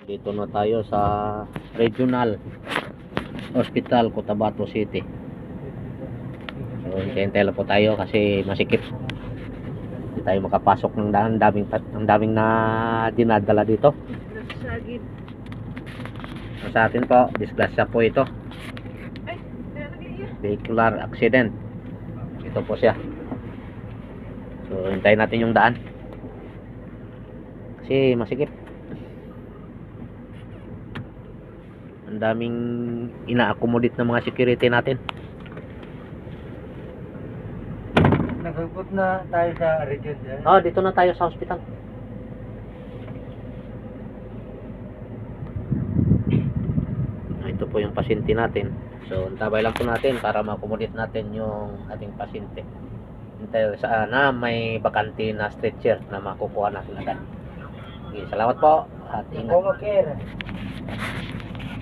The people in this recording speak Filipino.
Dito na tayo sa Regional Hospital, Cotabato City. So, hintayin lang po tayo kasi masikip. Hindi tayo makapasok ng daming na dinadala dito. So, sa atin po, disgrasya po ito. Vehicular accident. Ito po siya. So, hintayin natin yung daan. Kasi masikip. Ang daming ina-accommodate ng mga security natin. Nagagpot na tayo sa region dyan. Oh, dito na tayo sa hospital. Ito po yung pasyente natin. So, antabay lang po natin para ma-accommodate natin yung ating pasyente. Hintay sana may bakante na stretcher na makukuha natin agad. Okay, salamat po at ingat. Kung okay.